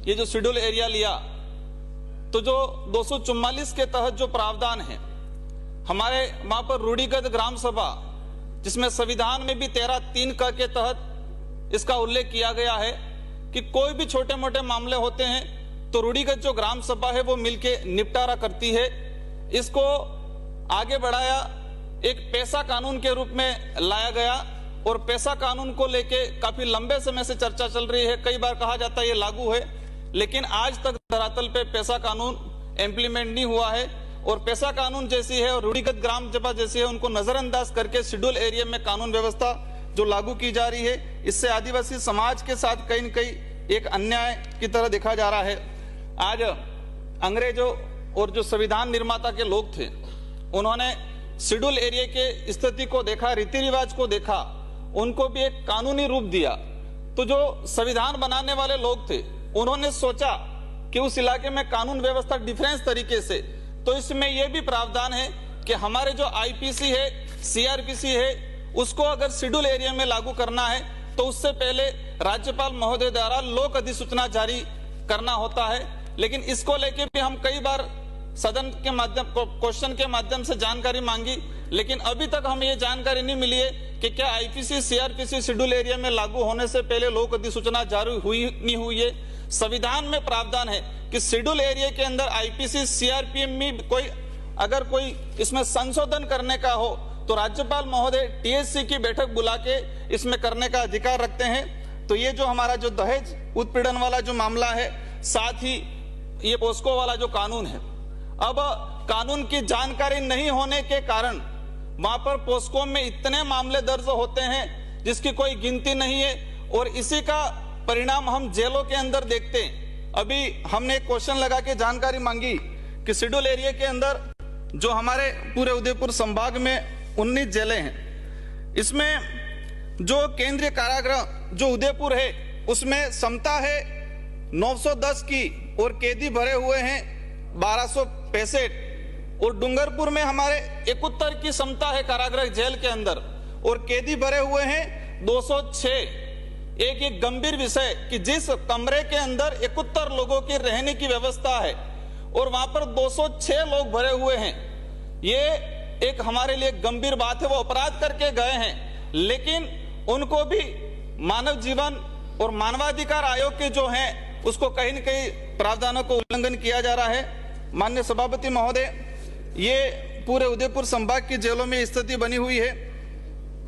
ये जो schedule area लिया, तो जो 244 के तहत जो प्रावधान है हमारे वहां पर रूढ़िगत ग्राम सभा, जिसमें संविधान में भी 13(3) क के तहत इसका उल्लेख किया गया है कि कोई भी छोटे मोटे मामले होते हैं तो रूढ़िगत जो ग्राम सभा है वो मिलके निपटारा करती है। इसको आगे बढ़ाया, एक पैसा कानून के रूप में लाया गया और पैसा कानून को लेके काफी लंबे समय से चर्चा चल रही है। कई बार कहा जाता है ये लागू है, लेकिन आज तक धरातल पे पैसा कानून इम्प्लीमेंट नहीं हुआ है। और पैसा कानून जैसी है और रूढ़िगत ग्राम सभा जैसी है, उनको नजरअंदाज करके शेड्यूल एरिया में कानून व्यवस्था जो लागू की जा रही है, इससे आदिवासी समाज के साथ कहीं न कहीं एक अन्याय की तरह देखा जा रहा है। आज अंग्रेजों और जो संविधान निर्माता के लोग थे, उन्होंने शेड्यूल एरिया के स्थिति को देखा, रीति रिवाज को देखा, उनको भी एक कानूनी रूप दिया। तो जो संविधान बनाने वाले लोग थे, उन्होंने सोचा कि उस इलाके में कानून व्यवस्था डिफरेंस तरीके से, तो इसमें यह भी प्रावधान है कि हमारे जो आईपीसी है, सीआरपीसी है, उसको अगर शेड्यूल एरिया में लागू करना है तो उससे पहले राज्यपाल महोदय द्वारा लोक अधिसूचना जारी करना होता है। लेकिन इसको लेके भी हम कई बार सदन के माध्यम, क्वेश्चन के माध्यम से जानकारी मांगी, लेकिन अभी तक हमें ये जानकारी नहीं मिली है कि क्या आईपीसी सीआरपीसी शेड्यूल एरिया में लागू होने से पहले लोक अधिसूचना जारी हुई नहीं हुई है। संविधान में प्रावधान है कि शेड्यूल एरिया के अंदर आईपीसी सीआरपीएम में अगर कोई इसमें संशोधन करने का हो तो राज्यपाल महोदय टीएससी की बैठक बुला के इसमें करने का अधिकार रखते हैं। तो ये जो हमारा जो दहेज उत्पीड़न वाला जो मामला है, साथ ही ये पोस्को वाला जो कानून है, अब कानून की जानकारी नहीं होने के कारण वहां पर पोस्को में इतने मामले दर्ज होते हैं जिसकी कोई गिनती नहीं है, और इसी का परिणाम हम जेलों के अंदर देखते हैं। अभी हमने एक क्वेश्चन लगा के जानकारी मांगी कि शेड्यूल एरिया के अंदर जो हमारे पूरे उदयपुर संभाग में 19 जेलें हैं, इसमें जो केंद्रीय कारागृह जो उदयपुर है उसमें क्षमता है 910 की और कैदी भरे हुए हैं 1265, और डूंगरपुर में हमारे 71 की क्षमता है कारागृह जेल के अंदर और कैदी भरे हुए हैं 206। एक गंभीर विषय कि जिस कमरे के अंदर 71 लोगों की रहने की व्यवस्था है और वहां पर 206 लोग भरे हुए हैं, ये एक हमारे लिए गंभीर बात है। वो अपराध करके गए हैं, लेकिन उनको भी मानव जीवन और मानवाधिकार आयोग के जो हैं उसको कहीं न कहीं प्रावधानों को उल्लंघन किया जा रहा है। माननीय सभापति महोदय, ये पूरे उदयपुर संभाग की जेलों में स्थिति बनी हुई है।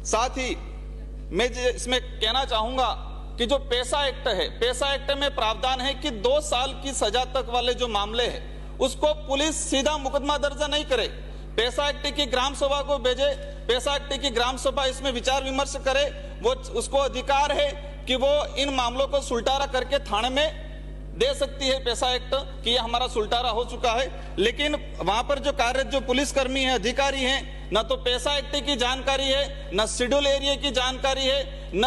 साथ ही मैं इसमें कहना चाहूंगा कि जो पैसा एक्ट है, पैसा एक्ट में प्रावधान है कि 2 साल की सजा तक वाले जो मामले हैं उसको पुलिस सीधा मुकदमा दर्ज नहीं करे, पैसा एक्ट की ग्राम सभा को भेजे, पैसा एक्ट की ग्राम सभा इसमें विचार विमर्श करे। वो उसको अधिकार है कि वो इन मामलों को सुलटारा करके थाने में दे सकती है पैसा एक्ट कि ये हमारा सुलटारा हो चुका है। लेकिन वहां पर जो कार्यरत जो पुलिसकर्मी है, अधिकारी हैं, न तो पैसा एक्ट की जानकारी है, न शेड्यूल एरिया की जानकारी है, न